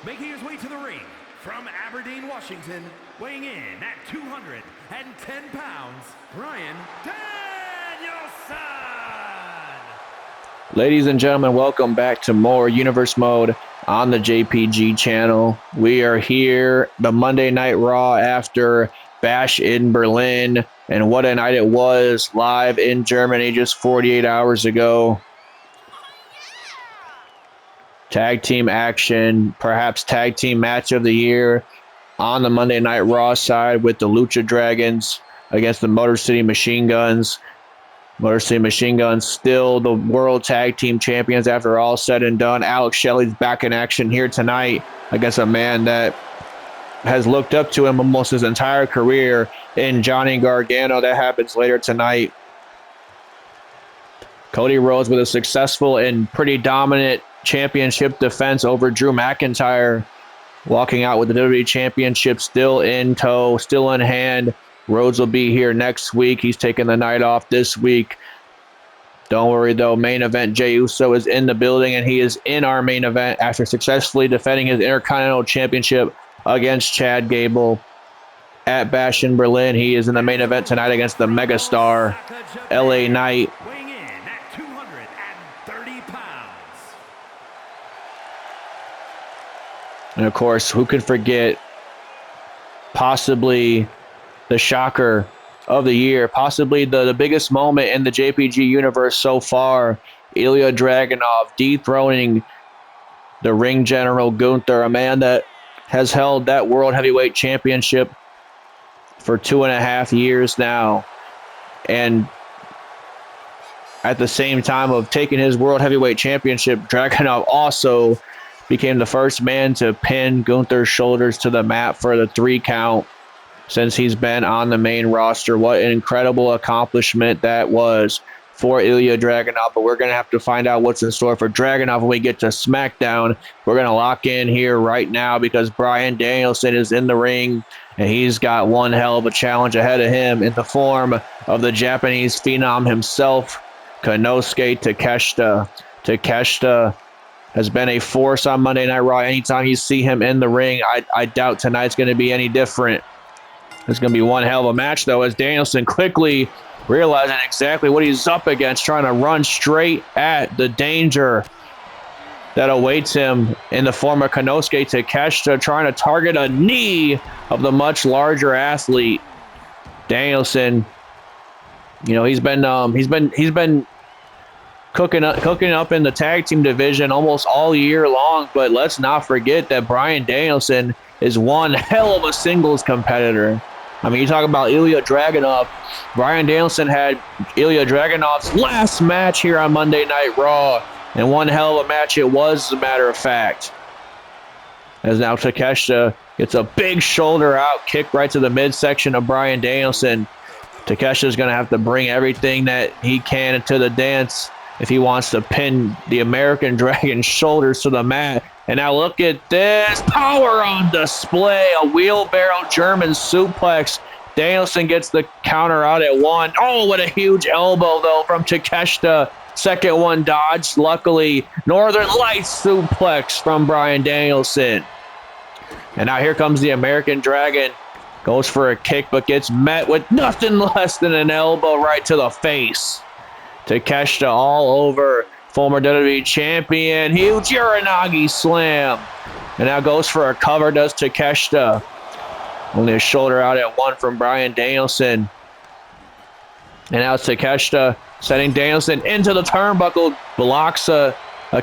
Making his way to the ring from Aberdeen, Washington, weighing in at 210 pounds, Bryan Danielson! Ladies and gentlemen, welcome back to more Universe Mode on the JPG channel. We are here, the Monday Night Raw after Bash in Berlin, and what a night it was, live in Germany just 48 hours ago. Tag team action, perhaps tag team match of the year on the Monday Night Raw side with the Lucha Dragons against the Motor City Machine Guns. Motor City Machine Guns still the World Tag Team Champions after all said and done. Alex Shelley's back in action here tonight against a man that has looked up to him almost his entire career in Johnny Gargano. That happens later tonight. Cody Rhodes with a successful and pretty dominant championship defense over Drew McIntyre, walking out with the WWE Championship still in tow, still in hand. Rhodes will be here next week. He's taking the night off this week. Don't worry, though. Main event, Jey Uso is in the building, and he is in our main event after successfully defending his Intercontinental Championship against Chad Gable at Bash in Berlin. He is in the main event tonight against the megastar, LA Knight. Weighing in at 230 pounds. And, of course, who could forget possibly the shocker of the year, possibly the biggest moment in the JPG universe so far, Ilya Dragunov dethroning the ring general Gunther, a man that has held that World Heavyweight Championship for 2.5 years now. And at the same time of taking his World Heavyweight Championship, Dragunov also became the first man to pin Gunther's shoulders to the mat for the 3 count since he's been on the main roster. What an incredible accomplishment that was for Ilya Dragunov. But we're going to have to find out what's in store for Dragunov when we get to SmackDown. We're going to lock in here right now because Bryan Danielson is in the ring, and he's got one hell of a challenge ahead of him in the form of the Japanese phenom himself, Konosuke Takeshita. Takeshita has been a force on Monday Night Raw. Anytime you see him in the ring, I doubt tonight's going to be any different. It's going to be one hell of a match, though, as Danielson quickly realizing exactly what he's up against, trying to run straight at the danger that awaits him in the form of Konosuke Takeshita, trying to target a knee of the much larger athlete. Danielson, you know, he's been cooking up in the tag team division almost all year long, but let's not forget that Bryan Danielson is one hell of a singles competitor. I mean, you talk about Ilya Dragunov. Bryan Danielson had Ilya Dragunov's last match here on Monday Night Raw, and one hell of a match it was, as a matter of fact. As now Takeshita gets a big shoulder out kick right to the midsection of Bryan Danielson. Takeshita's going to have to bring everything that he can into the dance if he wants to pin the American Dragon's shoulders to the mat. And now look at this. Power on display. A wheelbarrow German suplex. Danielson gets the counter out at 1. Oh, what a huge elbow, though, from Takeshita. Second one dodged. Luckily, Northern Lights suplex from Bryan Danielson. And now here comes the American Dragon. Goes for a kick, but gets met with nothing less than an elbow right to the face. Takeshita all over former WWE champion. Huge Uranagi slam. And now goes for a cover, does Takeshita. Only a shoulder out at 1 from Bryan Danielson. And now it's Takeshita setting Danielson into the turnbuckle. Blocks a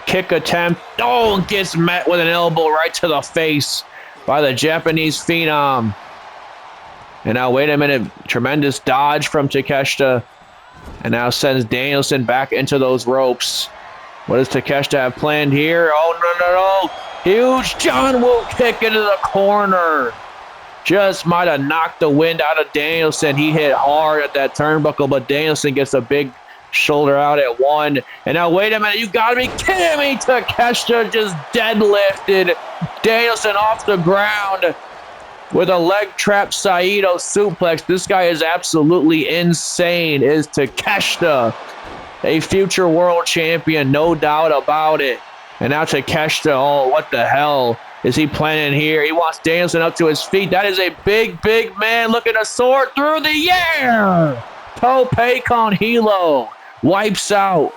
kick attempt. Oh, and gets met with an elbow right to the face by the Japanese phenom. And now, wait a minute. Tremendous dodge from Takeshita. And now sends Danielson back into those ropes. What does Takeshita have planned here? Oh, no. Huge John Woo kick into the corner. Just might have knocked the wind out of Danielson. He hit hard at that turnbuckle, but Danielson gets a big shoulder out at 1. And now, wait a minute. You got to be kidding me. Takeshita just deadlifted Danielson off the ground with a leg trap Saito suplex. This guy is absolutely insane. Is Takeshita a future world champion? No doubt about it. And now Takeshita, oh, what the hell is he planning here? He wants Danielson up to his feet. That is a big, big man looking to soar through the air. Tope con hilo. Wipes out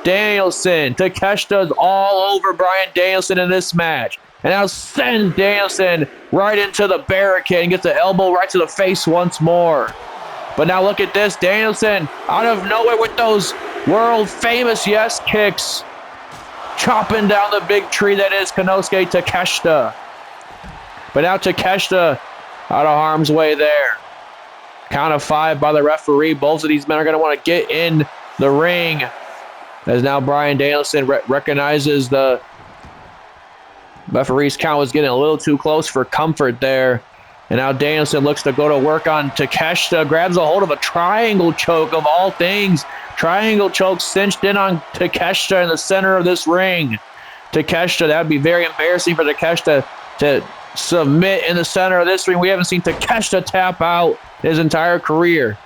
Danielson. Takeshita's all over Bryan Danielson in this match. And now sends Danielson right into the barricade and gets the elbow right to the face once more. But now look at this. Danielson out of nowhere with those world famous yes kicks. Chopping down the big tree that is Konosuke Takeshita. But now Takeshita out of harm's way there. Count of 5 by the referee. Both of these men are going to want to get in the ring. As now Bryan Danielson recognizes the referee's count was getting a little too close for comfort there. And now Danielson looks to go to work on Takeshita. Grabs a hold of a triangle choke of all things. Triangle choke cinched in on Takeshita in the center of this ring. Takeshita, that would be very embarrassing for Takeshita to submit in the center of this ring. We haven't seen Takeshita tap out his entire career.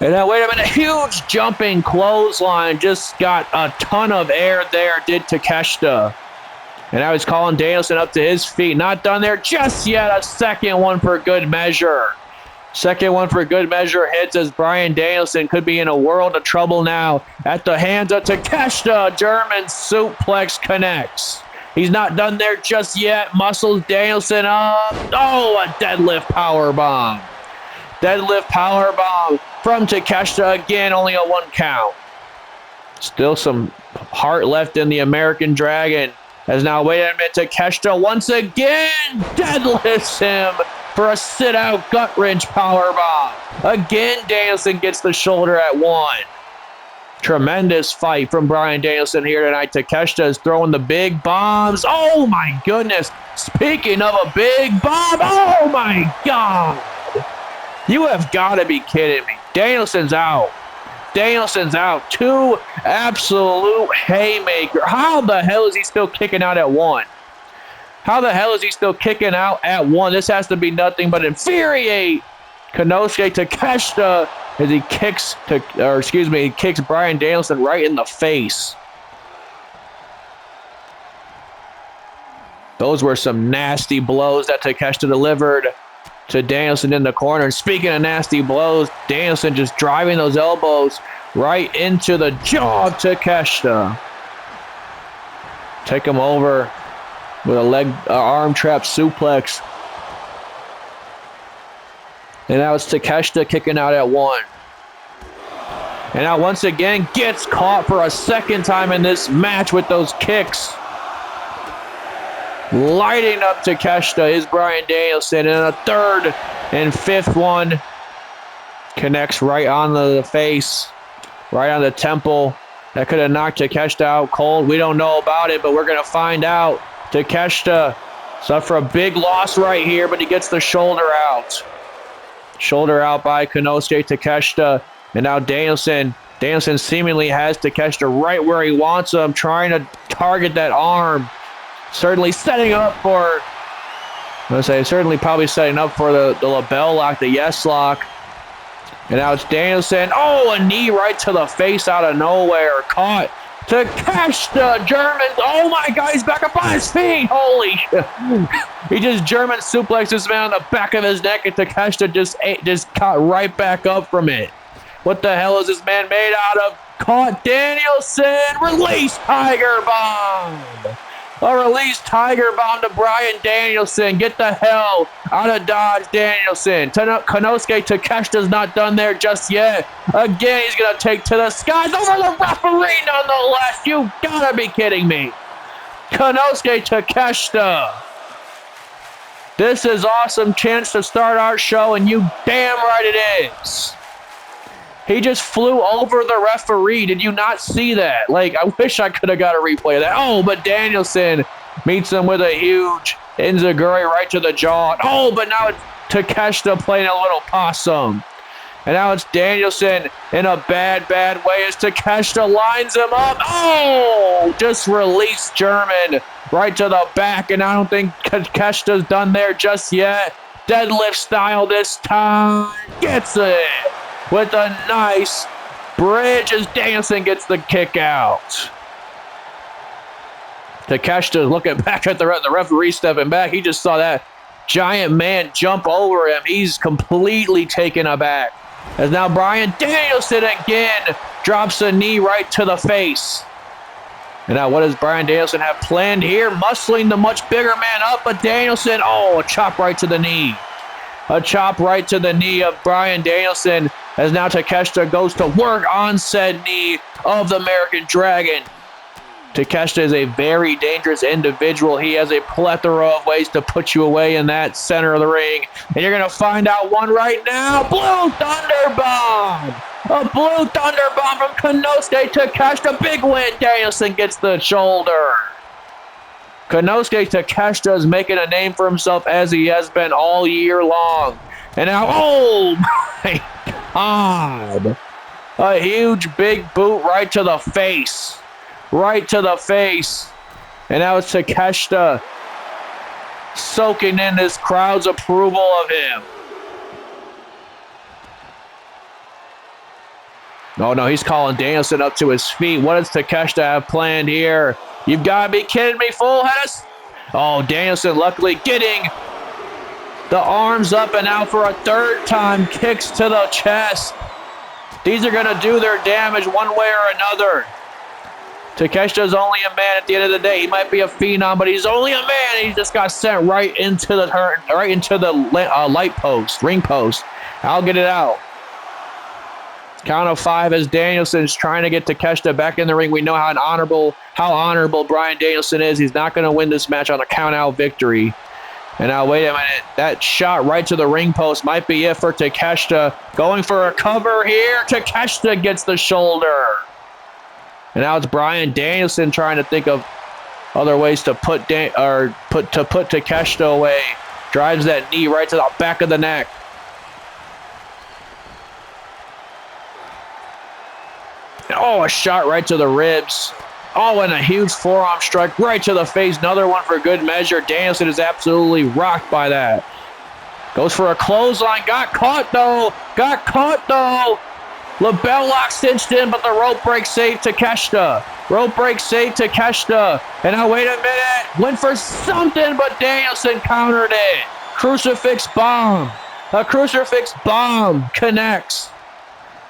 And now, wait a minute, huge jumping clothesline. Just got a ton of air there, did Takeshita. And now he's calling Danielson up to his feet. Not done there just yet. A second one for good measure. Second one for good measure hits as Bryan Danielson could be in a world of trouble now. At the hands of Takeshita, German suplex connects. He's not done there just yet. Muscles Danielson up. Oh, a deadlift powerbomb. Deadlift powerbomb from Takeshita. Again, only a 1 count. Still some heart left in the American Dragon. As now, wait a minute, Takeshita once again deadlifts him for a sit-out gut-wrench powerbomb. Again, Danielson gets the shoulder at 1. Tremendous fight from Bryan Danielson here tonight. Takeshita is throwing the big bombs. Oh, my goodness. Speaking of a big bomb, oh, my God. You have got to be kidding me. Danielson's out. Danielson's out. 2 absolute haymakers. How the hell is he still kicking out at 1? How the hell is he still kicking out at 1? This has to be nothing but infuriate Konosuke Takeshita as he kicks Bryan Danielson right in the face. Those were some nasty blows that Takeshita delivered to Danielson in the corner. And speaking of nasty blows, Danielson just driving those elbows right into the jaw of Takeshita. Take him over with a arm trap suplex. And now it's Takeshita kicking out at 1. And now once again gets caught for a second time in this match with those kicks. Lighting up Takeshita is Bryan Danielson. And a third and fifth one connects right on the face, right on the temple. That could have knocked Takeshita out cold. We don't know about it, but we're going to find out. Takeshita suffer a big loss right here, but he gets the shoulder out. Shoulder out by Konosuke Takeshita. And now Danielson seemingly has Takeshita right where he wants him, trying to target that arm. Certainly setting up for, probably setting up for the label lock, the yes lock. And now it's Danielson. Oh, a knee right to the face out of nowhere. Caught. Takeshita, German. Oh my God, he's back up on his feet. Holy shit. He just German suplexed this man on the back of his neck, and Takeshita just caught right back up from it. What the hell is this man made out of? Caught Danielson. Release Tiger Bomb. A release Tiger Bomb to Bryan Danielson. Get the hell out of Dodge, Danielson. Konosuke Takeshita's not done there just yet. Again, he's going to take to the skies over the referee nonetheless. You gotta be kidding me. Konosuke Takeshita. This is awesome chance to start our show, and you damn right it is. He just flew over the referee. Did you not see that? Like, I wish I could have got a replay of that. Oh, but Danielson meets him with a huge enziguri right to the jaw. Oh, but now it's Takeshita playing a little possum. And now it's Danielson in a bad way as Takeshita lines him up. Oh, just release German right to the back. And I don't think Takeshita's done there just yet. Deadlift style this time. Gets it with a nice bridge as Danielson gets the kick out. Takeshita looking back at the referee stepping back. He just saw that giant man jump over him. He's completely taken aback. As now Bryan Danielson again drops a knee right to the face. And now what does Bryan Danielson have planned here? Muscling the much bigger man up, but Danielson, a chop right to the knee. A chop right to the knee of Bryan Danielson as now Takeshita goes to work on said knee of the American Dragon. Takeshita is a very dangerous individual. He has a plethora of ways to put you away in that center of the ring. And you're going to find out one right now. Blue Thunder Bomb! A Blue Thunder Bomb from Konosuke Takeshita. Big win. Danielson gets the shoulder. Konosuke Takeshita is making a name for himself as he has been all year long. And now, oh my God. A huge big boot right to the face. Right to the face. And now it's Takeshita soaking in this crowd's approval of him. Oh no, he's calling Danielson up to his feet. What does Takeshita have planned here? You've got to be kidding me, fool. Oh, Danielson luckily getting the arms up and out for a third time. Kicks to the chest. These are going to do their damage one way or another. Takeshita's only a man at the end of the day. He might be a phenom, but he's only a man. He just got sent right into the light post, ring post. I'll get it out. Count of 5 as Danielson's trying to get Takeshita back in the ring. We know how honorable Bryan Danielson is. He's not going to win this match on a count-out victory. And now, wait a minute. That shot right to the ring post might be it for Takeshita. Going for a cover here. Takeshita gets the shoulder. And now it's Bryan Danielson trying to think of other ways to put Takeshita away. Drives that knee right to the back of the neck. Oh, a shot right to the ribs. Oh, and a huge forearm strike right to the face. Another one for good measure. Danielson is absolutely rocked by that. Goes for a clothesline. Got caught, though. LeBell lock cinched in, but the rope break saved Takeshita. And now, wait a minute. Went for something, but Danielson countered it. Crucifix bomb. A crucifix bomb connects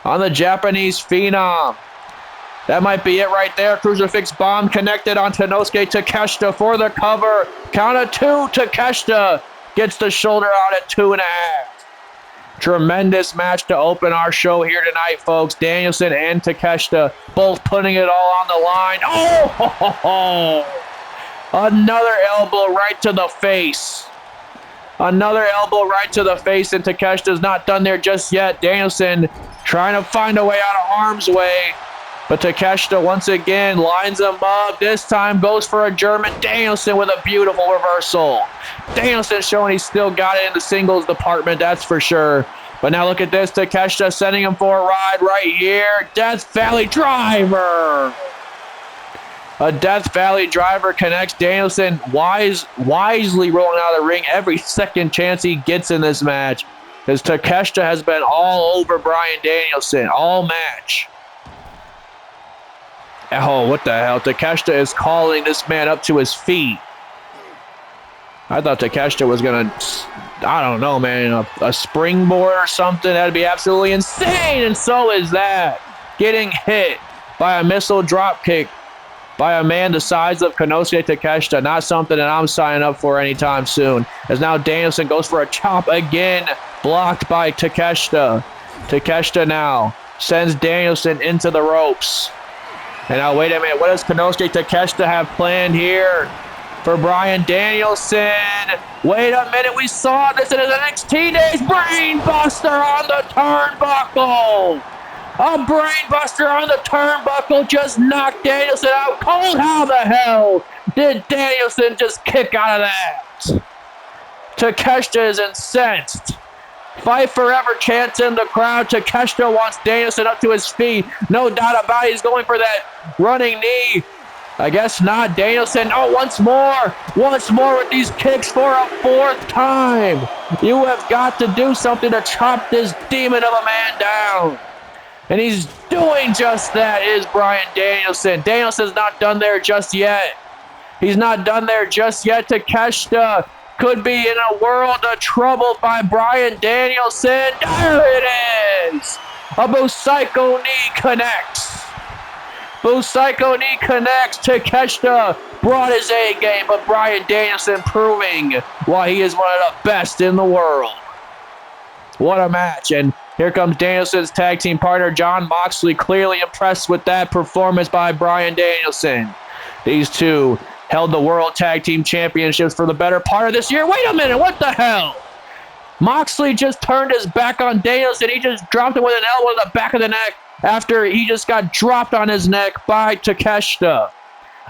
on the Japanese phenom. That might be it right there. Crucifix bomb connected on Konosuke Takeshita for the cover. Count of 2. Takeshita gets the shoulder out at 2.5. Tremendous match to open our show here tonight, folks. Danielson and Takeshita both putting it all on the line. Oh! Another elbow right to the face. And Takeshita's not done there just yet. Danielson trying to find a way out of harm's way. But Takeshita once again lines him up. This time goes for a German. Danielson with a beautiful reversal. Danielson showing he's still got it in the singles department, that's for sure. But now look at this. Takeshita sending him for a ride right here. Death Valley Driver. A Death Valley Driver connects. Danielson wisely rolling out of the ring every second chance he gets in this match. Because Takeshita has been all over Bryan Danielson all match. Oh, what the hell? Takeshita is calling this man up to his feet. I thought Takeshita was going to, I don't know, man, a springboard or something. That'd be absolutely insane. And so is that. Getting hit by a missile drop kick by a man the size of Konosuke Takeshita. Not something that I'm signing up for anytime soon. As now Danielson goes for a chop again. Blocked by Takeshita. Takeshita now sends Danielson into the ropes. And now, wait a minute. What does Konosuke Takeshita have planned here for Bryan Danielson? Wait a minute. We saw this in his NXT days. Brainbuster on the turnbuckle. A brainbuster on the turnbuckle just knocked Danielson out cold. How the hell did Danielson just kick out of that? Takeshita is incensed. Fight forever chants in the crowd. Takeshita wants Danielson up to his feet. No doubt about it. He's going for that running knee. I guess not. Danielson, once more with these kicks for a 4th time. You have got to do something to chop this demon of a man down. And he's doing just that, is Bryan Danielson. Danielson's not done there just yet. He's not done there just yet. Takeshita could be in a world of trouble by Bryan Danielson. There it is. A Busaiku knee connects. Busaiku knee connects. Takeshita brought his A game, but Bryan Danielson proving why he is one of the best in the world. What a match. And here comes Danielson's tag team partner, Jon Moxley, clearly impressed with that performance by Bryan Danielson. These two held the World Tag Team Championships for the better part of this year. Wait a minute, what the hell? Moxley just turned his back on Danielson. He just dropped him with an elbow to the back of the neck after he just got dropped on his neck by Takeshita.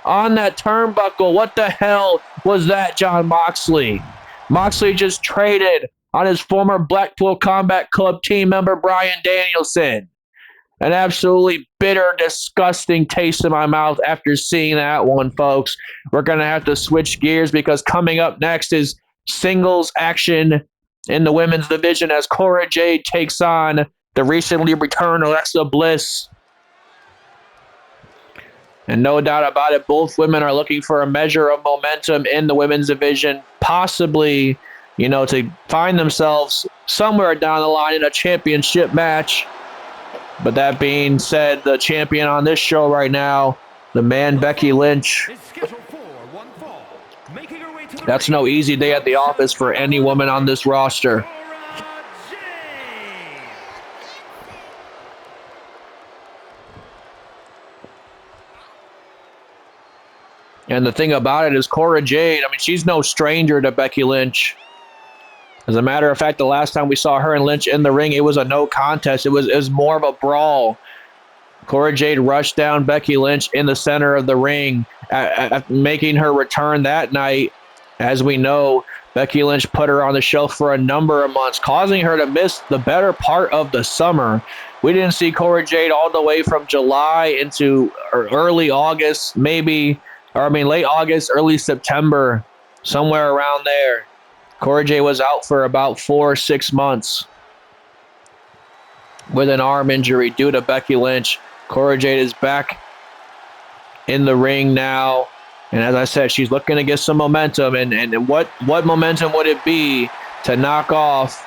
On that turnbuckle, what the hell was that, Jon Moxley? Moxley just traded on his former Blackpool Combat Club team member, Bryan Danielson. An absolutely bitter, disgusting taste in my mouth after seeing that one, folks. We're going to have to switch gears because coming up next is singles action in the women's division as Cora Jade takes on the recently returned Alexa Bliss. And no doubt about it, both women are looking for a measure of momentum in the women's division, possibly, to find themselves somewhere down the line in a championship match. But that being said, the champion on this show right now, the man Becky Lynch. That's no easy day at the office for any woman on this roster. And the thing about it is Cora Jade, she's no stranger to Becky Lynch. As a matter of fact, the last time we saw her and Lynch in the ring, it was a no contest. It was more of a brawl. Cora Jade rushed down Becky Lynch in the center of the ring, making her return that night. As we know, Becky Lynch put her on the shelf for a number of months, causing her to miss the better part of the summer. We didn't see Cora Jade all the way from July into early August, late August, early September, somewhere around there. Cora Jade was out for about 4 or 6 months with an arm injury due to Becky Lynch. Cora Jade is back in the ring now. And as I said, she's looking to get some momentum. And what momentum would it be to knock off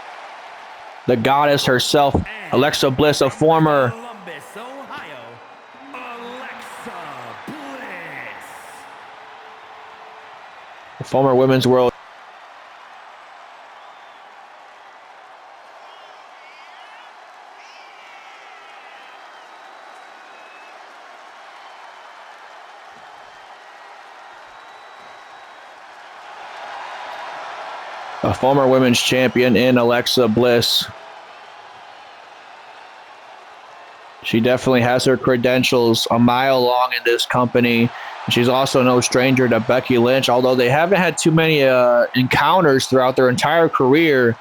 the goddess herself, Alexa Bliss, a former Columbus, Ohio, Alexa Bliss. former women's world. A former women's champion in Alexa Bliss. She definitely has her credentials a mile long in this company. She's also no stranger to Becky Lynch, although they haven't had too many encounters throughout their entire career.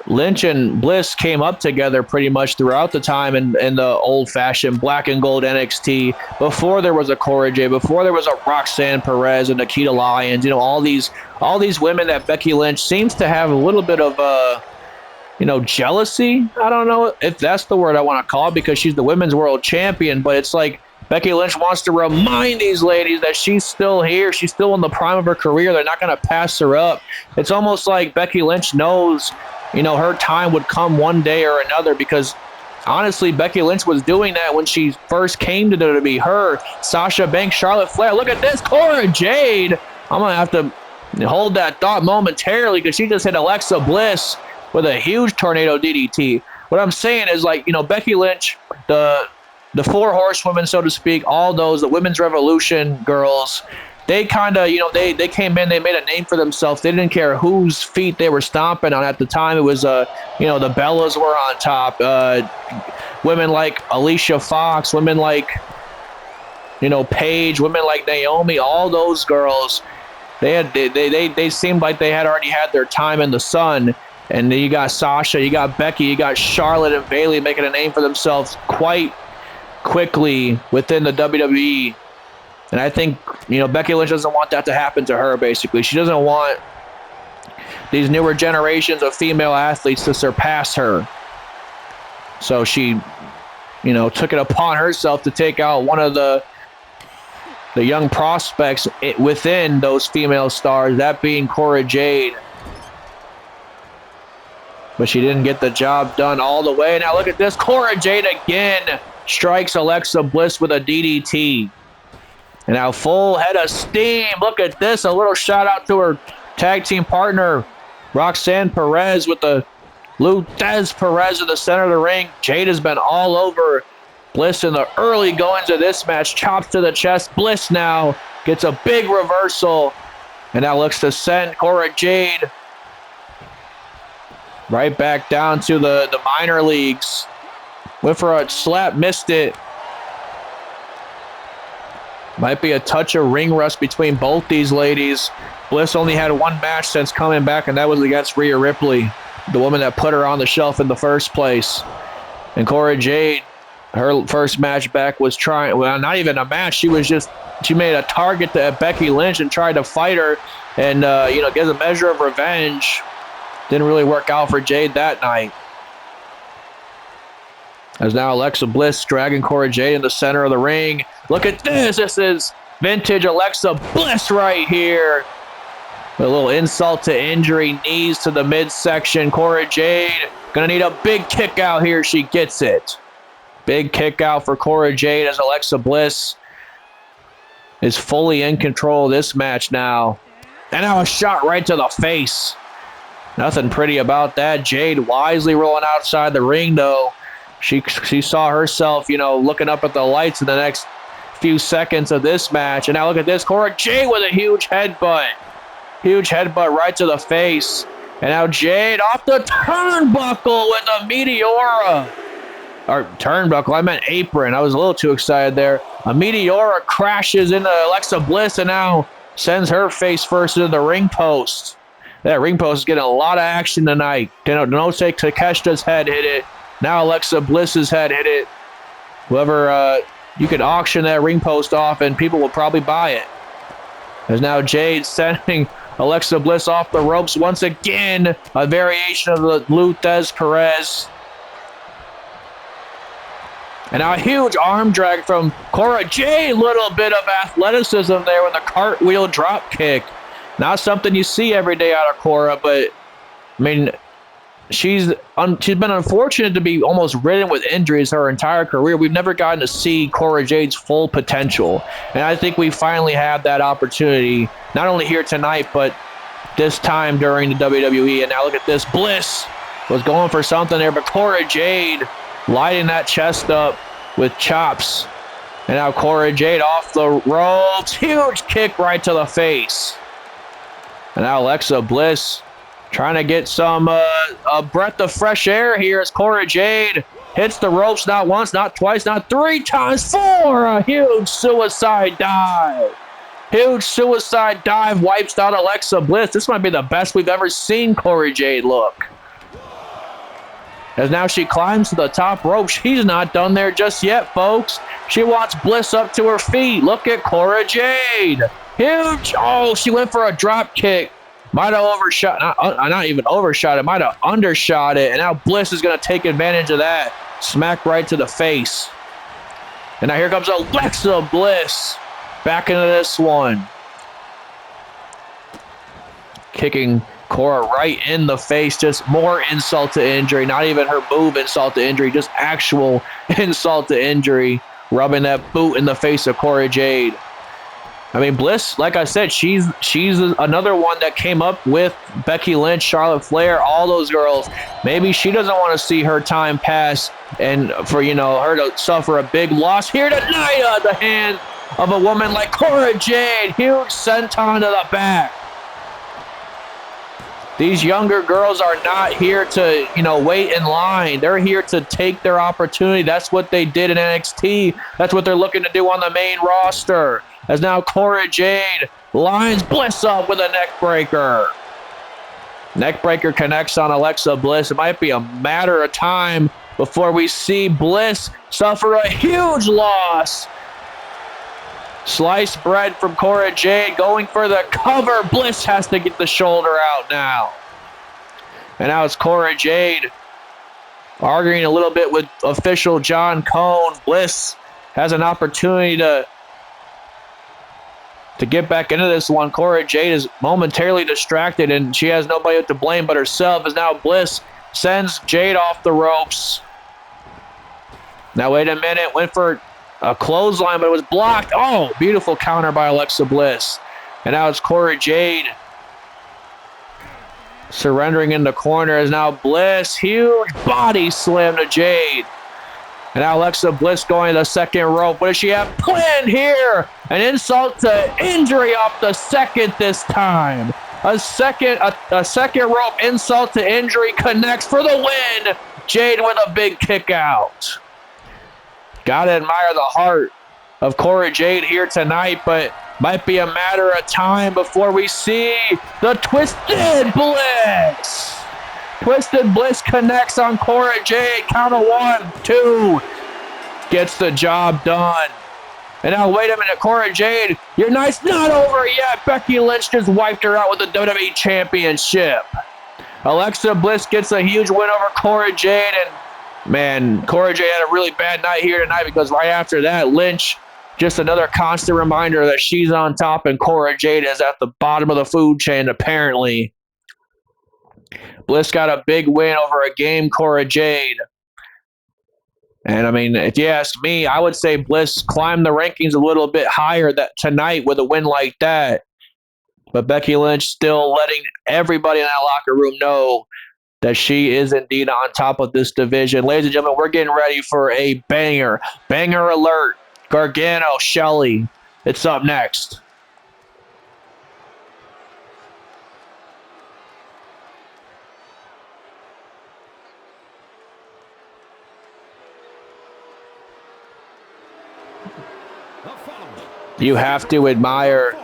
Lynch and Bliss came up together pretty much throughout the time in the old-fashioned black and gold NXT, before there was a Cora Jade, before there was a Roxanne Perez and Nikita Lyons. All these women that Becky Lynch seems to have a little bit of jealousy. I don't know if that's the word I want to call it, because she's the women's world champion, but it's like Becky Lynch wants to remind these ladies that she's still here. She's still in the prime of her career. They're not going to pass her up. It's almost like Becky Lynch knows her time would come one day or another, because honestly, Becky Lynch was doing that when she first came to WWE. Her, Sasha Banks, Charlotte Flair. Look at this, Cora Jade. I'm going to have to hold that thought momentarily, because she just hit Alexa Bliss with a huge tornado DDT. What I'm saying is, Becky Lynch, the four horsewomen, so to speak, all those, the Women's Revolution girls, they kind of, they came in, they made a name for themselves. They didn't care whose feet they were stomping on at the time. It was, the Bellas were on top. Women like Alicia Fox, women like, Paige, women like Naomi, all those girls, they seemed like they had already had their time in the sun. And then you got Sasha, you got Becky, you got Charlotte and Bayley making a name for themselves quite quickly within the WWE. And I think, Becky Lynch doesn't want that to happen to her, basically. She doesn't want these newer generations of female athletes to surpass her. So she took it upon herself to take out one of the young prospects within those female stars, that being Cora Jade. But she didn't get the job done all the way. Now look at this. Cora Jade again strikes Alexa Bliss with a DDT. And now full head of steam. Look at this. A little shout out to her tag team partner, Roxanne Perez, with the Luthez Perez in the center of the ring. Jade has been all over Bliss in the early goings of this match. Chops to the chest. Bliss now gets a big reversal. And now looks to send Cora Jade right back down to the minor leagues. Went for a slap, missed it. Might be a touch of ring rust between both these ladies. Bliss only had one match since coming back, and that was against Rhea Ripley, the woman that put her on the shelf in the first place. And Cora Jade, her first match back was not even a match. She made a target to Becky Lynch and tried to fight her and, get a measure of revenge. Didn't really work out for Jade that night. As now Alexa Bliss dragging Cora Jade in the center of the ring. Look at this. This is vintage Alexa Bliss right here. A little insult to injury, knees to the midsection. Cora Jade gonna need a big kick out here. She gets it. Big kick out for Cora Jade as Alexa Bliss is fully in control of this match now. And now a shot right to the face. Nothing pretty about that. Jade wisely rolling outside the ring, though. She saw herself, looking up at the lights in the next few seconds of this match. And now look at this. Cora Jade with a huge headbutt. Huge headbutt right to the face. And now Jade off the turnbuckle with a Meteora. Or turnbuckle, I meant apron. I was a little too excited there. A Meteora crashes into Alexa Bliss and now sends her face first into the ring post. That ring post is getting a lot of action tonight. Takeshita's head hit it. Now Alexa Bliss's head hit it. Whoever, you can auction that ring post off and people will probably buy it. There's now Jade sending Alexa Bliss off the ropes once again. A variation of the Luthez Perez. And now a huge arm drag from Cora Jade. Little bit of athleticism there with a cartwheel drop kick. Not something you see every day out of Cora, but she's been unfortunate to be almost ridden with injuries her entire career. We've never gotten to see Cora Jade's full potential, and I think we finally have that opportunity, not only here tonight, but this time during the WWE. And now look at this. Bliss was going for something there, but Cora Jade lighting that chest up with chops. And now Cora Jade off the ropes. Huge kick right to the face. And now Alexa Bliss trying to get some a breath of fresh air here as Cora Jade hits the ropes not once, not twice, not three times, four. A huge suicide dive. Huge suicide dive wipes out Alexa Bliss. This might be the best we've ever seen Cora Jade look. As now she climbs to the top rope. She's not done there just yet, folks. She wants Bliss up to her feet. Look at Cora Jade. Huge. Oh, she went for a drop kick. Might have overshot. Not even overshot it. Might have undershot it. And now Bliss is going to take advantage of that. Smack right to the face. And now here comes Alexa Bliss. Back into this one. Kicking Cora right in the face. Just more insult to injury. Not even her move insult to injury. Just actual insult to injury. Rubbing that boot in the face of Cora Jade. Bliss, like I said, she's another one that came up with Becky Lynch, Charlotte Flair, all those girls. Maybe she doesn't want to see her time pass and for, her to suffer a big loss here tonight at the hand of a woman like Cora Jade. Huge senton to the back. These younger girls are not here to, wait in line. They're here to take their opportunity. That's what they did in NXT. That's what they're looking to do on the main roster. As now Cora Jade lines Bliss up with a neck breaker. Neck breaker connects on Alexa Bliss. It might be a matter of time before we see Bliss suffer a huge loss. Sliced bread from Cora Jade going for the cover. Bliss has to get the shoulder out now. And now it's Cora Jade arguing a little bit with official John Cone. Bliss has an opportunity to get back into this one. Cora Jade is momentarily distracted, and she has nobody to blame but herself, as now Bliss sends Jade off the ropes. Now, wait a minute. Went for a clothesline, but it was blocked. Oh, beautiful counter by Alexa Bliss. And now it's Cora Jade surrendering in the corner, as now Bliss. Huge body slam to Jade. And now Alexa Bliss going to the second rope. What does she have planned here? An insult to injury off the second this time. A second rope insult to injury connects for the win. Jade with a big kick out. Gotta admire the heart of Cora Jade here tonight, but might be a matter of time before we see the Twisted Bliss. Twisted Bliss connects on Cora Jade. Count of 1, 2. Gets the job done. And now, wait a minute, Cora Jade, your night's not over yet. Becky Lynch just wiped her out with the WWE Championship. Alexa Bliss gets a huge win over Cora Jade, and man, Cora Jade had a really bad night here tonight, because right after that, Lynch, just another constant reminder that she's on top and Cora Jade is at the bottom of the food chain, apparently. Bliss got a big win over a game Cora Jade. And I mean, if you ask me, I would say Bliss climbed the rankings a little bit higher tonight with a win like that. But Becky Lynch still letting everybody in that locker room know that she is indeed on top of this division. Ladies and gentlemen, we're getting ready for a banger. Banger alert. Gargano, Shelley. It's up next. You have to admire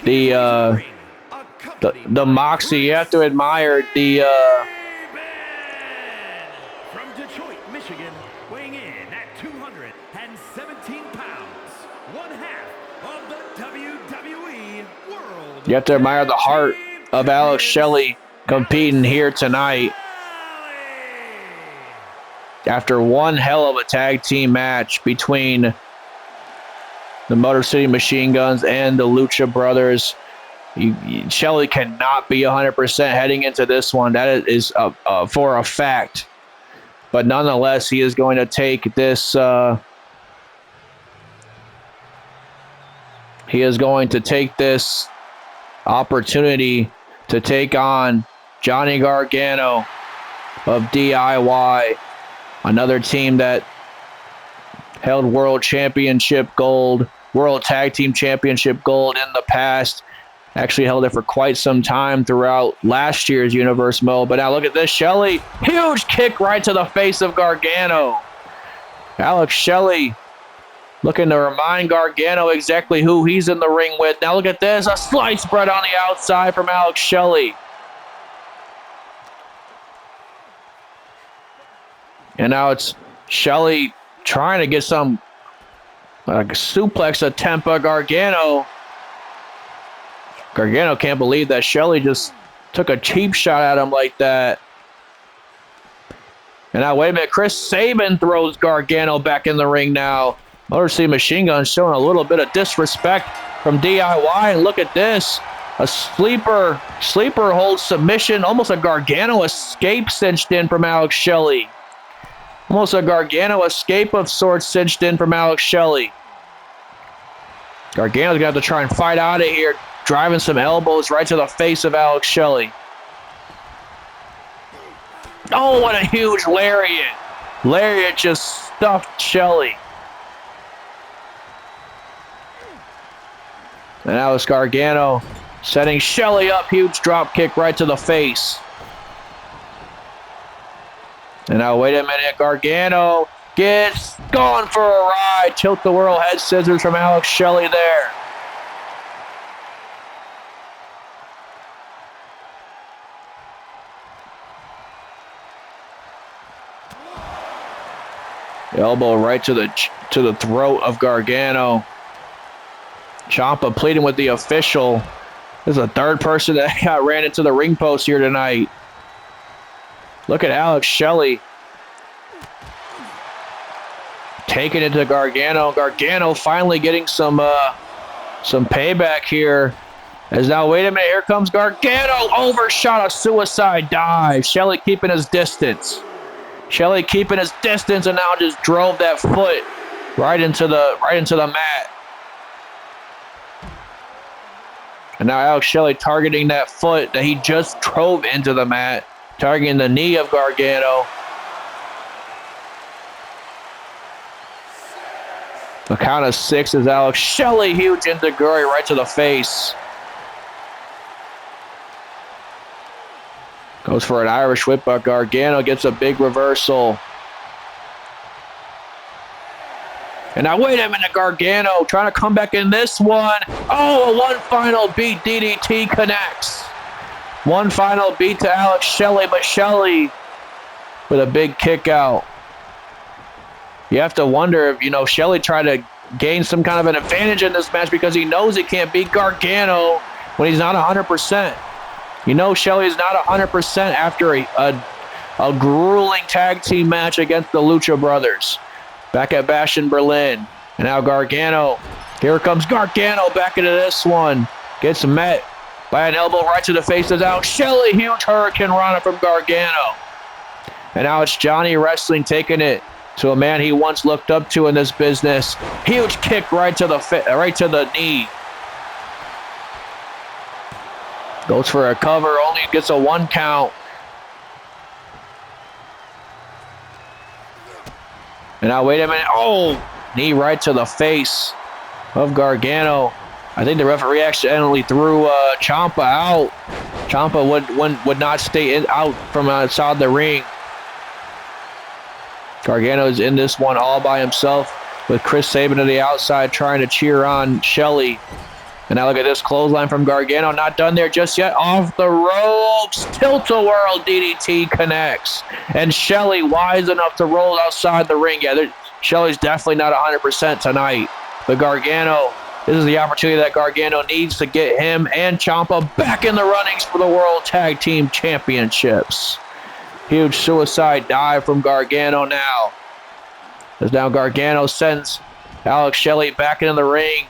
the moxie. You have to admire the from Detroit, Michigan, weighing in at 217 pounds, one half of the WWE World. You have to admire the heart of Alex Shelley competing here tonight. After one hell of a tag team match between the Motor City Machine Guns and the Lucha Brothers, Shelley cannot be 100% heading into this one. That is for a fact. But nonetheless, he is going to take this. He is going to take this opportunity to take on Johnny Gargano of DIY, another team that held World Championship gold, World Tag Team Championship gold in the past. Actually held it for quite some time throughout last year's Universe Mode. But now look at this, Shelley. Huge kick right to the face of Gargano. Alex Shelley looking to remind Gargano exactly who he's in the ring with. Now look at this, a slice spread on the outside from Alex Shelley. And now it's Shelley trying to get some suplex attempt by Gargano. Gargano can't believe that Shelley just took a cheap shot at him like that. And now, wait a minute, Chris Sabin throws Gargano back in the ring now. Motor City Machine Gun showing a little bit of disrespect from DIY. And look at this. A sleeper hold submission. Almost a Gargano escape cinched in from Alex Shelley. Almost a Gargano escape of sorts cinched in from Alex Shelley. Gargano's going to have to try and fight out of here. Driving some elbows right to the face of Alex Shelley. Oh, what a huge lariat. Lariat just stuffed Shelley. And now it's Gargano setting Shelley up. Huge drop kick right to the face. And now, wait a minute. Gargano gets gone for a ride. Tilt the world head scissors from Alex Shelley there. Elbow right to the throat of Gargano. Ciampa pleading with the official. This is the third person that ran into the ring post here tonight. Look at Alex Shelley taking it to Gargano. Gargano finally getting some payback here. As now, wait a minute, here comes Gargano. Overshot, a suicide dive. Shelley keeping his distance. Shelley keeping his distance, and now just drove that foot right into the mat. And now Alex Shelley targeting that foot that he just drove into the mat, targeting the knee of Gargano. The count of 6 is Alex Shelley, huge enziguri right to the face. Goes for an Irish whip, but Gargano gets a big reversal. And now, wait a minute, Gargano trying to come back in this one. Oh, a one final beat, DDT connects. One final beat to Alex Shelley, but Shelley with a big kick out. You have to wonder if, Shelley tried to gain some kind of an advantage in this match because he knows he can't beat Gargano when he's not 100%. Shelley's not 100% after a grueling tag team match against the Lucha Brothers back at Bash in Berlin. And now Gargano. Here comes Gargano back into this one. Gets met by an elbow right to the face of Alex Shelley. Huge Hurricane Rana from Gargano. And now it's Johnny Wrestling taking it to a man he once looked up to in this business. Huge kick right to the knee. Goes for a cover, only gets a 1 count. And now, wait a minute. Oh, knee right to the face of Gargano. I think the referee accidentally threw Ciampa out. Ciampa would not stay out from outside the ring. Gargano is in this one all by himself with Chris Sabin to the outside trying to cheer on Shelley. And now look at this clothesline from Gargano. Not done there just yet. Off the ropes. Tilt-a-whirl DDT connects. And Shelley wise enough to roll outside the ring. Yeah, Shelley's definitely not 100% tonight. But Gargano, this is the opportunity that Gargano needs to get him and Ciampa back in the runnings for the World Tag Team Championships. Huge suicide dive from Gargano now. As now Gargano sends Alex Shelley back into the ring.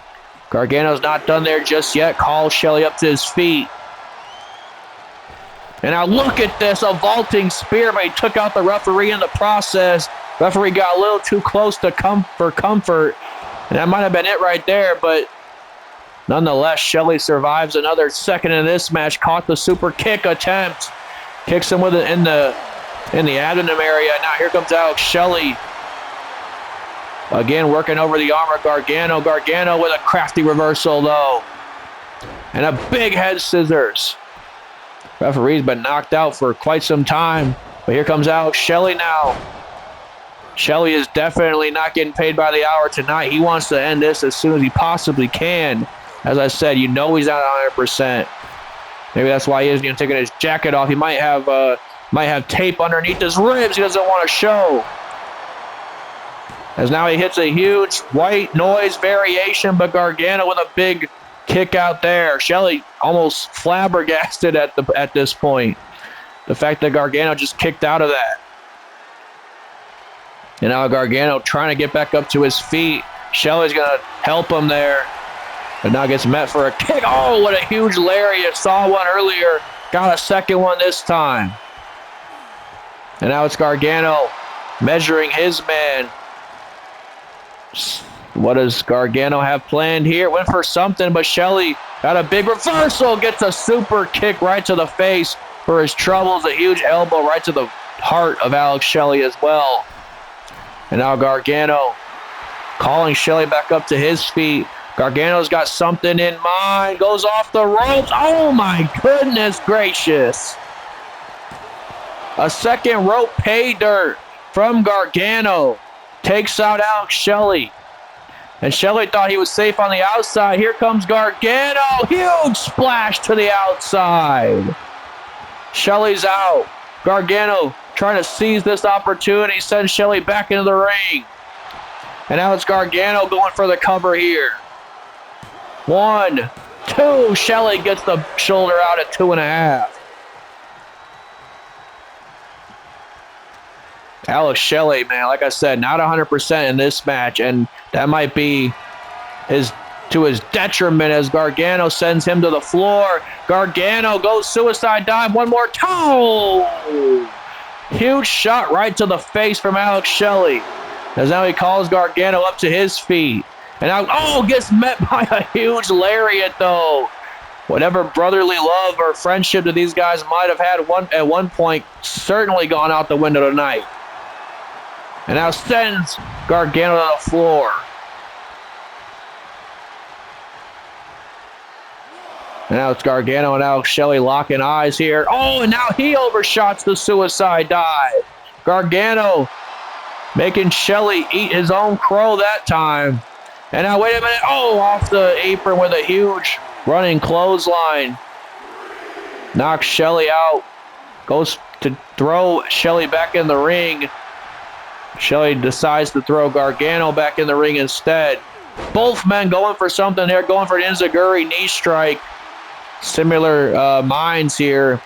Gargano's not done there just yet. Calls Shelley up to his feet. And now look at this, a vaulting spear, but he took out the referee in the process. Referee got a little too close to for comfort. And that might have been it right there, but nonetheless, Shelley survives another second in this match. Caught the super kick attempt. Kicks him with it in the abdomen area. Now here comes Alex Shelley. Again, working over the arm of Gargano. Gargano with a crafty reversal, though. And a big head scissors. Referee's been knocked out for quite some time. But here comes Alex Shelley now. Shelley is definitely not getting paid by the hour tonight. He wants to end this as soon as he possibly can. As I said, he's not 100%. Maybe that's why he isn't even taking his jacket off. He might have tape underneath his ribs he doesn't want to show. As now he hits a huge white noise variation, but Gargano with a big kick out there. Shelley almost flabbergasted at this point. The fact that Gargano just kicked out of that. And now Gargano trying to get back up to his feet. Shelley's going to help him there. But now gets met for a kick. Oh, what a huge lariat. Saw one earlier. Got a second one this time. And now it's Gargano measuring his man. What does Gargano have planned here? Went for something, but Shelley got a big reversal. Gets a super kick right to the face for his troubles. A huge elbow right to the heart of Alex Shelley as well. And now Gargano calling Shelley back up to his feet. Gargano's got something in mind. Goes off the ropes. Oh my goodness gracious. A second rope pay dirt from Gargano. Takes out Alex Shelley. And Shelley thought he was safe on the outside. Here comes Gargano. Huge splash to the outside. Shelley's out. Gargano trying to seize this opportunity. Sends Shelley back into the ring. And now it's Gargano going for the cover here. 1, 2. Shelley gets the shoulder out at 2.5. Alex Shelley, man, like I said, not 100% in this match, and that might be to his detriment as Gargano sends him to the floor. Gargano goes suicide dive one more time. Huge shot right to the face from Alex Shelley. As now he calls Gargano up to his feet. And now, gets met by a huge lariat, though. Whatever brotherly love or friendship that these guys might have had at one point certainly gone out the window tonight. And now sends Gargano to the floor. And now it's Gargano and Alex Shelley locking eyes here. And now he overshots the suicide dive. Gargano making Shelley eat his own crow that time. And now, wait a minute. Off the apron with a huge running clothesline. Knocks Shelley out. Goes to throw Shelley back in the ring. Shelley decides to throw Gargano back in the ring instead. Both men going for something there, going for an enziguri knee strike. Similar minds here.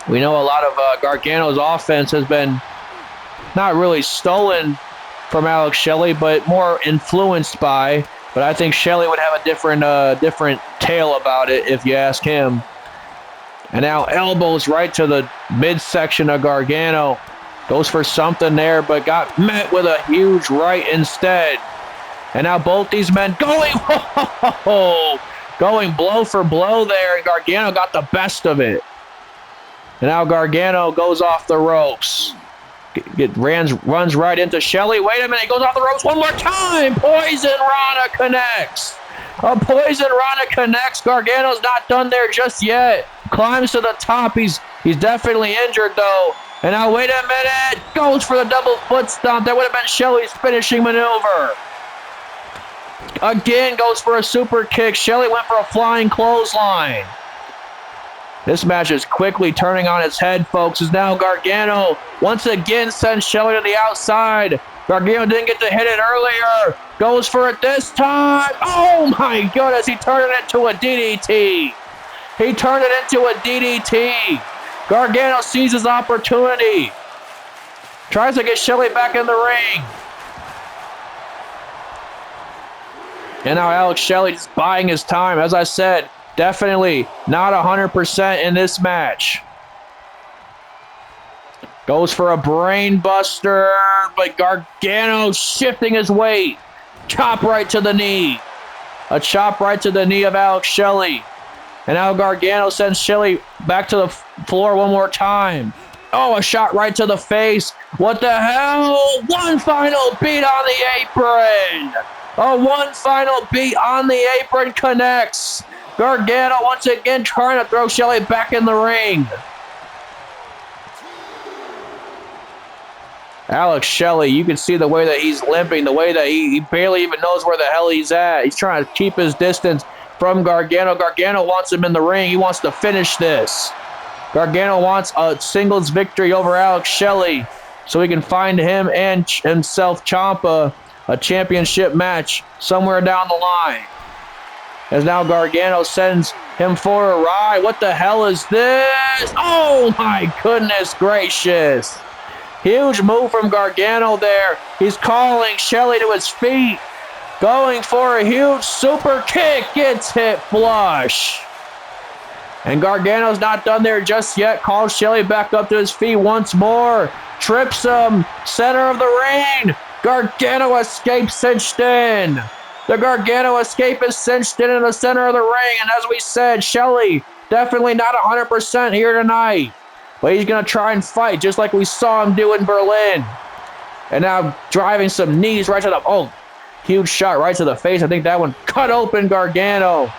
We know a lot of Gargano's offense has been not really stolen from Alex Shelley, but more influenced by. But I think Shelley would have a different tale about it if you ask him. And now elbows right to the midsection of Gargano. Goes for something there, but got met with a huge right instead. And now both these men going blow for blow there, and Gargano got the best of it. And now Gargano goes off the ropes. Runs right into Shelley. Wait a minute, he goes off the ropes one more time. Poison Rana connects. A Poison Rana connects. Gargano's not done there just yet. Climbs to the top. He's definitely injured though. And now wait a minute. Goes for the double foot stomp. That would have been Shelley's finishing maneuver. Again goes for a super kick. Shelley went for a flying clothesline. This match is quickly turning on its head, folks, as now Gargano once again sends Shelley to the outside. Gargano didn't get to hit it earlier. Goes for it this time. Oh my goodness, he turned it into a DDT. He turned it into a DDT. Gargano sees his opportunity. Tries to get Shelley back in the ring. And now Alex Shelley just buying his time. As I said, definitely not 100% in this match. Goes for a brain buster, but Gargano shifting his weight. Chop right to the knee. A chop right to the knee of Alex Shelley. And now Gargano sends Shelley back to the floor one more time. A shot right to the face. What the hell? One final beat on the apron. One final beat on the apron connects. Gargano once again trying to throw Shelley back in the ring. Alex Shelley, you can see the way that he's limping, the way that he barely even knows where the hell he's at. He's trying to keep his distance from Gargano. Gargano wants him in the ring. He wants to finish this. Gargano wants a singles victory over Alex Shelley so he can find him and himself, Ciampa, a championship match somewhere down the line. As now Gargano sends him for a ride. What the hell is this? Oh my goodness gracious. Huge move from Gargano there. He's calling Shelley to his feet. Going for a huge super kick. Gets hit flush. And Gargano's not done there just yet. Calls Shelley back up to his feet once more. Trips him. Center of the ring. Gargano escapes cinched in. The Gargano escape is cinched in the center of the ring. And as we said, Shelley definitely not 100% here tonight. But he's going to try and fight just like we saw him do in Berlin. And now driving some knees right to the... huge shot right to the face. I think that one cut open Gargano.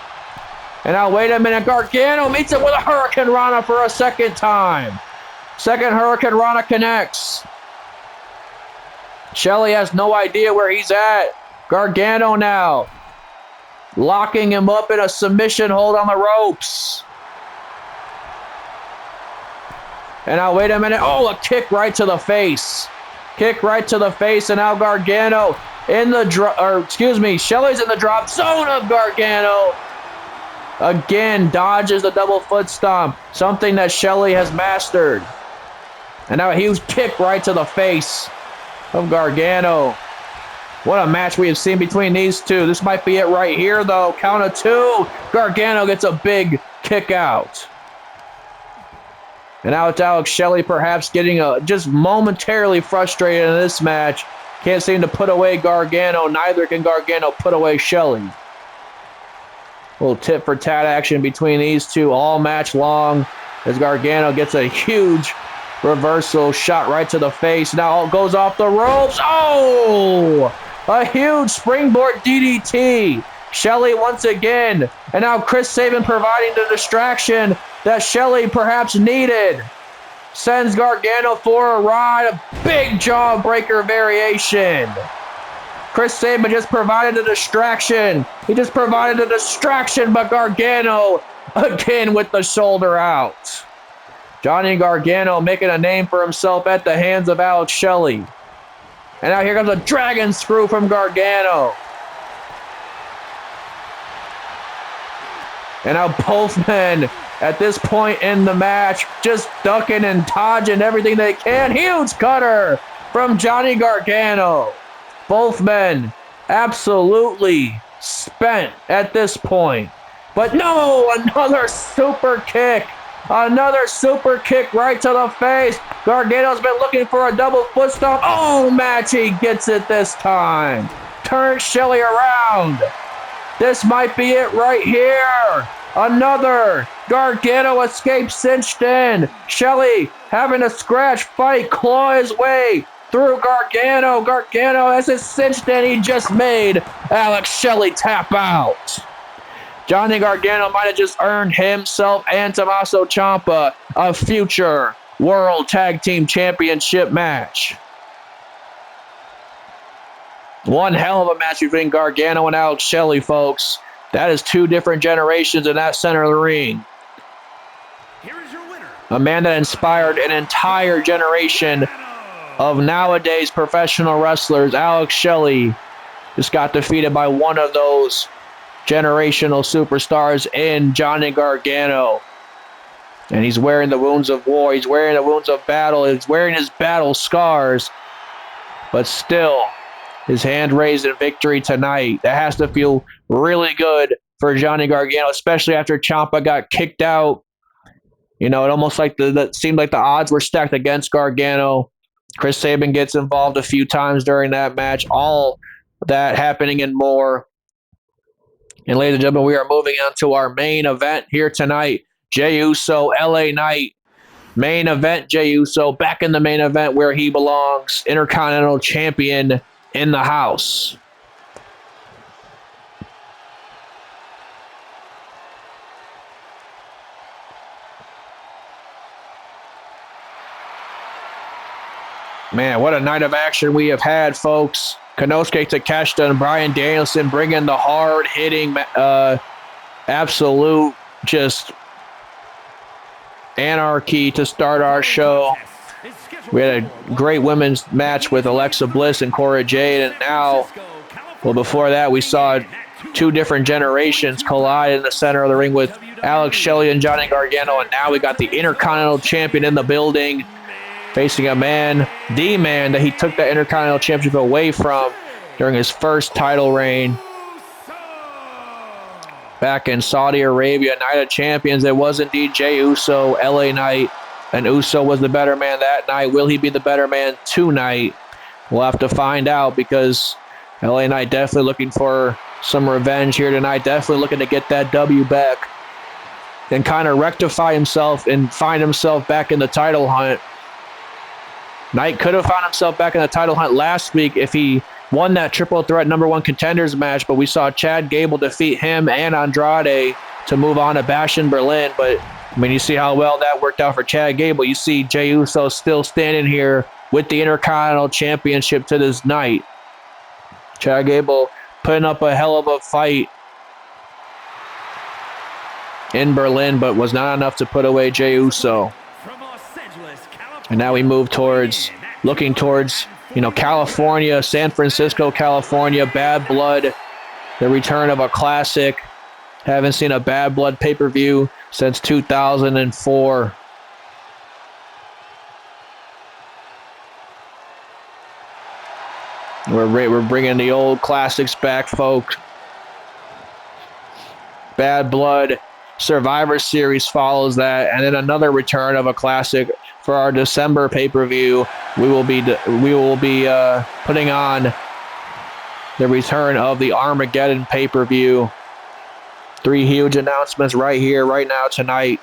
And now wait a minute. Gargano meets it with a Hurricane Rana for a second time. Second Hurricane Rana connects. Shelley has no idea where he's at. Gargano now locking him up in a submission hold on the ropes. And now wait a minute. A kick right to the face. Kick right to the face. And now Gargano in the Shelley's in the drop zone of Gargano. Again, dodges the double foot stomp. Something that Shelley has mastered. And now a huge kick right to the face of Gargano. What a match we have seen between these two. This might be it right here, though. Count of two. Gargano gets a big kick out. And now it's Alex Shelley perhaps getting just momentarily frustrated in this match. Can't seem to put away Gargano. Neither can Gargano put away Shelley. Little tit for tat action between these two all match long as Gargano gets a huge reversal shot right to the face. Now it goes off the ropes. Oh! A huge springboard DDT. Shelley once again. And now Chris Sabin providing the distraction that Shelley perhaps needed. Sends Gargano for a ride. A big jawbreaker variation. Chris Sabin just provided a distraction. He just provided a distraction, but Gargano again with the shoulder out. Johnny Gargano making a name for himself at the hands of Alex Shelley. And now here comes a dragon screw from Gargano. And now both men at this point in the match just ducking and dodging everything they can. Huge cutter from Johnny Gargano. Both men absolutely spent at this point. But no, another super kick. Another super kick right to the face. Gargano's been looking for a double foot stomp. Oh, match, he gets it this time. Turns Shelley around. This might be it right here. Another. Gargano escapes cinched in. Shelley having a scratch fight, claw his way through Gargano. Gargano has it cinched in. He just made Alex Shelley tap out. Johnny Gargano might have just earned himself and Tommaso Ciampa a future World Tag Team Championship match. One hell of a match between Gargano and Alex Shelley, folks. That is two different generations in that center of the ring. Here is your winner. A man that inspired an entire generation of nowadays professional wrestlers. Alex Shelley just got defeated by one of those generational superstars in Johnny Gargano. And he's wearing the wounds of war. He's wearing the wounds of battle. He's wearing his battle scars. But still, his hand raised in victory tonight. That has to feel really good for Johnny Gargano, especially after Ciampa got kicked out. You know, it almost like that seemed like the odds were stacked against Gargano. Chris Sabin gets involved a few times during that match. All that happening and more. And ladies and gentlemen, we are moving on to our main event here tonight. Jey Uso, LA Knight. Main event, Jey Uso back in the main event where he belongs. Intercontinental Champion in the house. Man, what a night of action we have had, folks. Konosuke Takeshita and Bryan Danielson bringing the hard-hitting, absolute just anarchy to start our show. We had a great women's match with Alexa Bliss and Cora Jade, and now, well, before that, we saw two different generations collide in the center of the ring with Alex Shelley and Johnny Gargano, and now we got the Intercontinental Champion in the building, facing a man, the man that he took the Intercontinental Championship away from during his first title reign back in Saudi Arabia, Night of Champions. It was indeed Jey Uso, LA Knight, and Uso was the better man that night. Will he be the better man tonight? We'll have to find out, because LA Knight definitely looking for some revenge here tonight, definitely looking to get that W back and kind of rectify himself and find himself back in the title hunt. Knight could have found himself back in the title hunt last week if he won that triple threat number one contenders match, but we saw Chad Gable defeat him and Andrade to move on to Bash in Berlin. But I mean, you see how well that worked out for Chad Gable. You see Jey Uso still standing here with the Intercontinental Championship to this night. Chad Gable putting up a hell of a fight in Berlin, but was not enough to put away Jey Uso. And now we move towards, looking towards, California, San Francisco, California, Bad Blood, the return of a classic. Haven't seen a Bad Blood pay-per-view since 2004. We're bringing the old classics back, folks. Bad Blood Survivor Series follows that, and then another return of a classic for our December pay-per-view. We will be putting on the return of the Armageddon pay-per-view. 3 huge announcements right here, right now, tonight.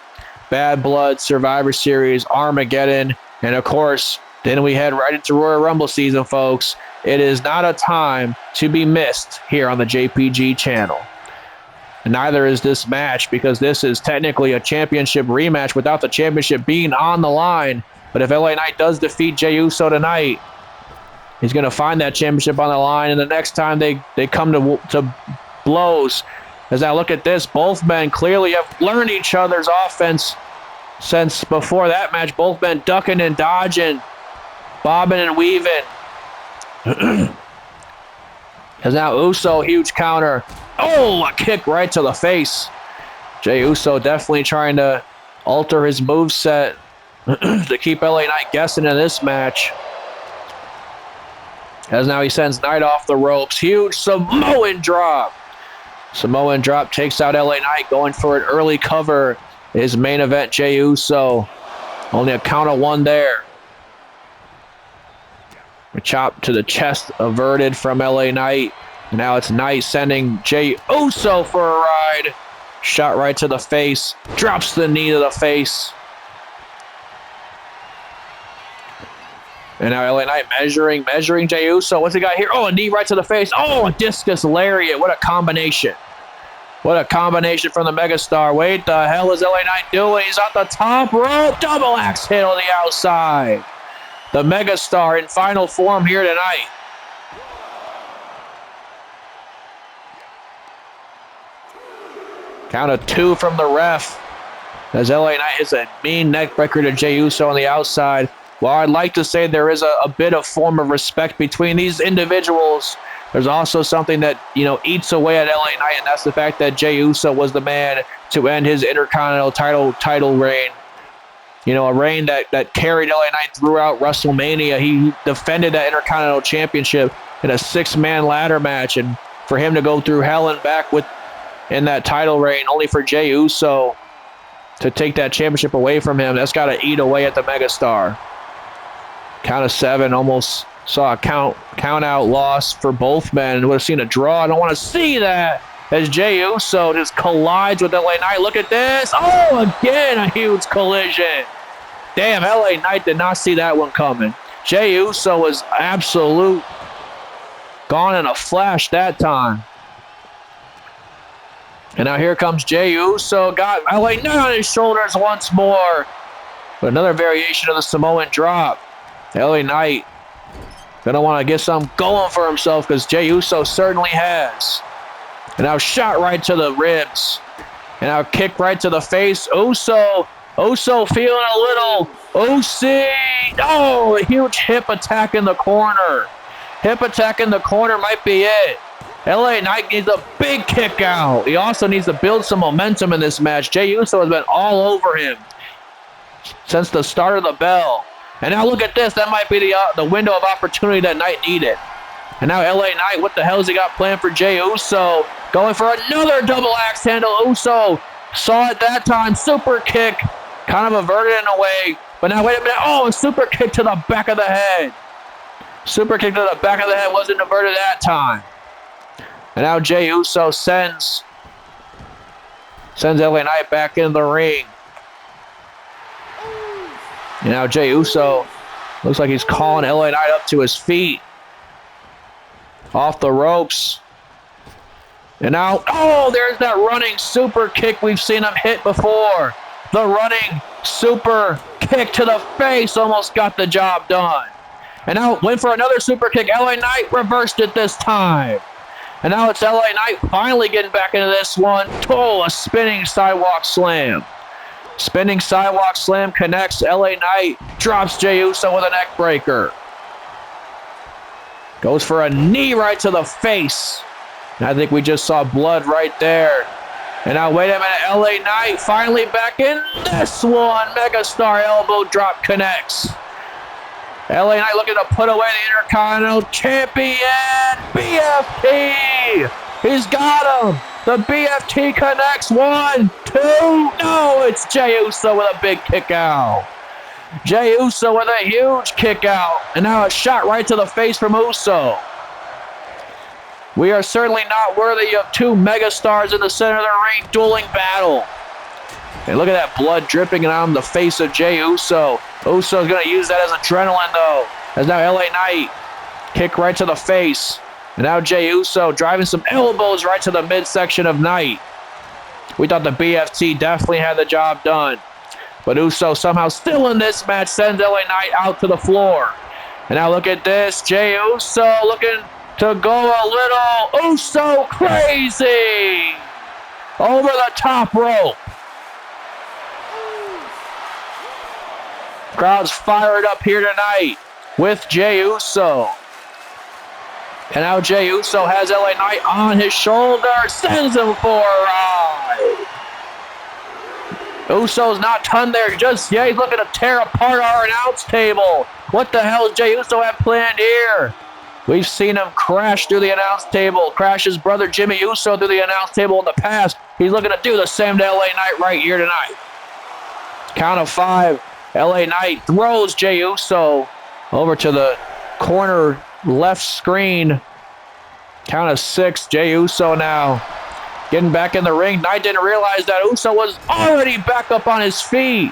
Bad Blood Survivor Series, Armageddon, and of course, then we head right into Royal Rumble season, folks. It is not a time to be missed here on the JPG channel. And neither is this match, because this is technically a championship rematch without the championship being on the line. But if LA Knight does defeat Jey Uso tonight, he's going to find that championship on the line. And the next time they come to blows, as I look at this, both men clearly have learned each other's offense since before that match. Both men ducking and dodging, bobbing and weaving. As now Uso, huge counter. Oh, a kick right to the face. Jey Uso definitely trying to alter his moveset to keep LA Knight guessing in this match. As now he sends Knight off the ropes. Huge Samoan drop. Samoan drop takes out LA Knight, going for an early cover. His main event, Jey Uso. Only a count of 1 there. A chop to the chest averted from LA Knight. And now it's Knight sending Jey Uso for a ride. Shot right to the face. Drops the knee to the face. And now LA Knight measuring Jey Uso. What's he got here? Oh, a knee right to the face. Oh, a discus lariat. What a combination. What a combination from the megastar. Wait, the hell is LA Knight doing? He's on the top rope. Double axe hit on the outside. The megastar in final form here tonight. Count of 2 from the ref. As LA Knight hits a mean neckbreaker to Jey Uso on the outside. While I'd like to say there is a bit of form of respect between these individuals, there's also something that, eats away at LA Knight, and that's the fact that Jey Uso was the man to end his Intercontinental title reign. A reign that carried LA Knight throughout WrestleMania. He defended that Intercontinental Championship in a 6-man ladder match, and for him to go through hell and back in that title reign, only for Jey Uso to take that championship away from him, that's got to eat away at the megastar. Count of 7, almost saw a count out loss for both men. Would have seen a draw. I don't want to see that, as Jey Uso just collides with LA Knight. Look at this. Oh, again, a huge collision. Damn, LA Knight did not see that one coming. Jey Uso was absolute gone in a flash that time. And now here comes Jey Uso. Got LA Knight on his shoulders once more. But another variation of the Samoan drop. LA Knight gonna want to get something going for himself, because Jey Uso certainly has. And now shot right to the ribs. And now kick right to the face. Uso feeling a little OC. Oh, a huge hip attack in the corner. Hip attack in the corner might be it. LA Knight needs a big kick out. He also needs to build some momentum in this match. Jey Uso has been all over him since the start of the bell. And now look at this. That might be the window of opportunity that Knight needed. And now LA Knight, what the hell has he got planned for Jey Uso? Going for another double axe handle. Uso saw it that time. Super kick. Kind of averted in a way. But now wait a minute. Oh, a super kick to the back of the head. Super kick to the back of the head wasn't averted that time. And now Jey Uso sends LA Knight back in the ring. And now Jey Uso looks like he's calling LA Knight up to his feet. Off the ropes. And now, oh, there's that running super kick we've seen him hit before. The running super kick to the face almost got the job done. And now went for another super kick. LA Knight reversed it this time. And now it's LA Knight finally getting back into this one. Oh, a spinning sidewalk slam. Spinning sidewalk slam connects. LA Knight drops Jey Uso with a neck breaker. Goes for a knee right to the face. And I think we just saw blood right there. And now wait a minute. LA Knight finally back in this one. Megastar elbow drop connects. LA Knight looking to put away the Intercontinental Champion, BFT. He's got him. The BFT connects. 1, 2. No, it's Jey Uso with a big kick out. Jey Uso with a huge kick out. And now a shot right to the face from Uso. We are certainly not worthy of two megastars in the center of the ring dueling battle. And look at that blood dripping on the face of Jey Uso. Uso's going to use that as adrenaline, though. As now LA Knight kick right to the face. And now Jey Uso driving some elbows right to the midsection of Knight. We thought the BFT definitely had the job done. But Uso somehow still in this match sends LA Knight out to the floor. And now look at this. Jey Uso looking to go a little Uso crazy. Over the top rope. Crowd's fired up here tonight with Jey Uso. And now Jey Uso has LA Knight on his shoulder. Sends him for a ride. Uso's not done there just yet. He's looking to tear apart our announce table. What the hell does Jey Uso have planned here? We've seen him crash through the announce table. Crash his brother Jimmy Uso through the announce table in the past. He's looking to do the same to LA Knight right here tonight. Count of 5. LA Knight throws Jey Uso over to the corner left screen. Count of 6. Jey Uso now getting back in the ring. Knight didn't realize that Uso was already back up on his feet.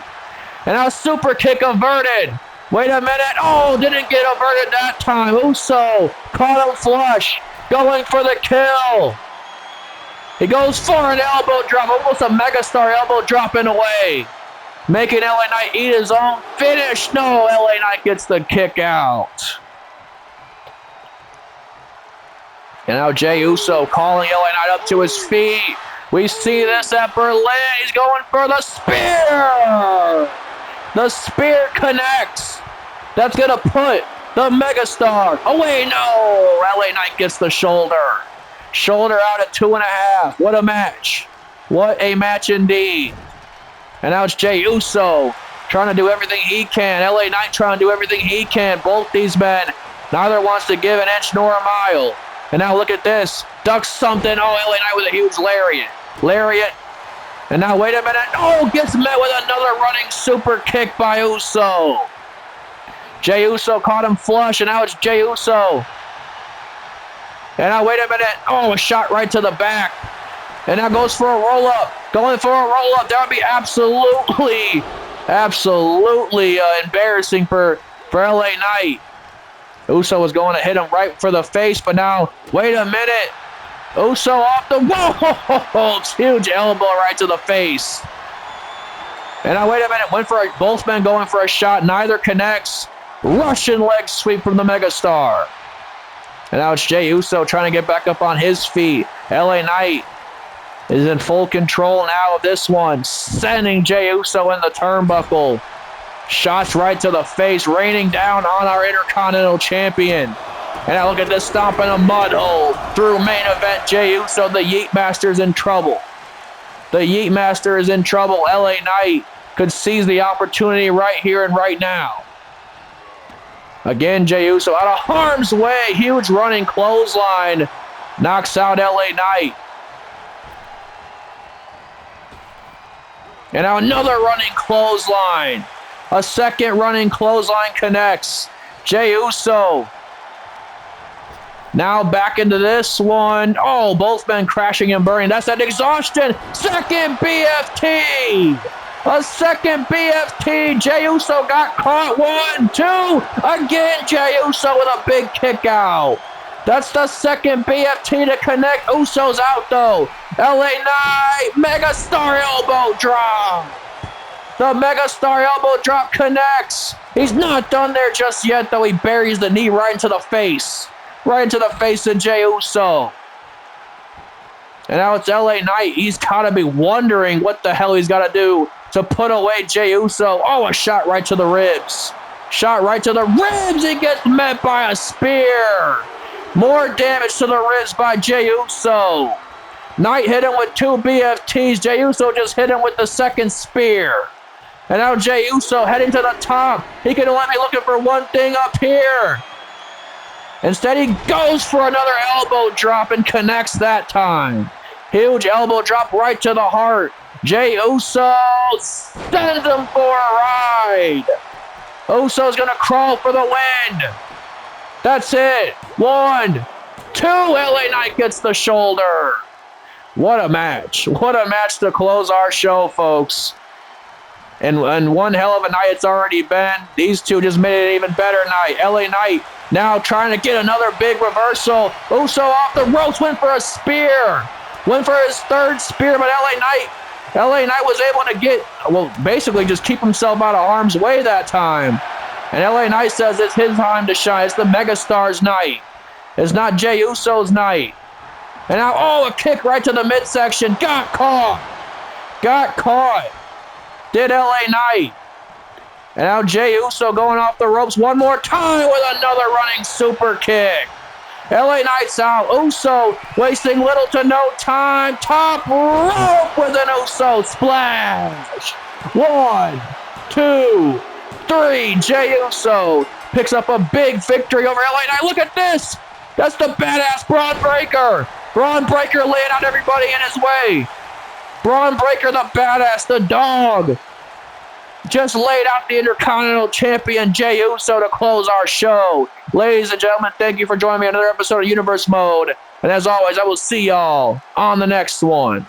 And now super kick averted. Wait a minute. Oh, didn't get averted that time. Uso caught him flush. Going for the kill. He goes for an elbow drop. Almost a megastar elbow drop in a way. Making LA Knight eat his own finish. No, LA Knight gets the kick out. And now Jey Uso calling LA Knight up to his feet. We see this at Berlin. He's going for the spear. The spear connects. That's going to put the megastar away. No, LA Knight gets the shoulder. Shoulder out at 2.5. What a match. What a match indeed. And now it's Jey Uso trying to do everything he can. LA Knight trying to do everything he can. Both these men, neither wants to give an inch nor a mile. And now look at this. Ducks something. Oh, LA Knight with a huge lariat. Lariat. And now wait a minute. Oh, gets met with another running super kick by Uso. Jey Uso caught him flush, and now it's Jey Uso. And now wait a minute. Oh, a shot right to the back. And now goes for a roll-up. Going for a roll-up. That would be absolutely embarrassing for LA Knight. Uso was going to hit him right for the face, but now, wait a minute. Uso off the wall. Huge elbow right to the face. And now, wait a minute. Both men going for a shot. Neither connects. Russian leg sweep from the megastar. And now it's Jey Uso trying to get back up on his feet. LA Knight is in full control now of this one. Sending Jey Uso in the turnbuckle. Shots right to the face, raining down on our Intercontinental Champion. And now look at this stomp in a mud hole. Through main event, Jey Uso, the Yeet Master's in trouble. The Yeet Master is in trouble. LA Knight could seize the opportunity right here and right now. Again, Jey Uso out of harm's way. Huge running clothesline. Knocks out LA Knight. And now another running clothesline. A second running clothesline connects. Jey Uso. Now back into this one. Oh, both men crashing and burning. That's an exhaustion. Second BFT. A second BFT. Jey Uso got caught. 1, 2. Again, Jey Uso with a big kick out. That's the second BFT to connect. Uso's out though. LA Knight. Megastar elbow drop. The megastar elbow drop connects. He's not done there just yet though. He buries the knee right into the face. Right into the face of Jey Uso. And now it's LA Knight. He's got to be wondering what the hell he's got to do to put away Jey Uso. Oh, a shot right to the ribs. Shot right to the ribs. He gets met by a spear. More damage to the ribs by Jey Uso. Knight hit him with 2 BFTs. Jey Uso just hit him with the second spear. And now Jey Uso heading to the top. He can only be looking for one thing up here. Instead, he goes for another elbow drop and connects that time. Huge elbow drop right to the heart. Jey Uso sends him for a ride. Uso's going to crawl for the win. That's it. 1, 2. LA Knight gets the shoulder. What a match. What a match to close our show, folks. And one hell of a night it's already been. These two just made it an even better night. LA Knight now trying to get another big reversal. Uso off the ropes, went for a spear. Went for his third spear, but LA Knight was able to get, well, basically just keep himself out of harm's way that time. And LA Knight says it's his time to shine. It's the megastar's night. It's not Jey Uso's night. And now, a kick right to the midsection. Got caught. Did LA Knight. And now Jey Uso going off the ropes one more time with another running super kick. LA Knight's out. Uso wasting little to no time. Top rope with an Uso splash. 1, 2, 3. Jey Uso picks up a big victory over LA Knight. Look at this. That's the badass Braun Breaker. Braun Breaker laying out everybody in his way. Braun Breaker, the badass, the dog, just laid out the Intercontinental Champion Jey Uso to close our show. Ladies and gentlemen, thank you for joining me on another episode of Universe Mode. And as always, I will see y'all on the next one.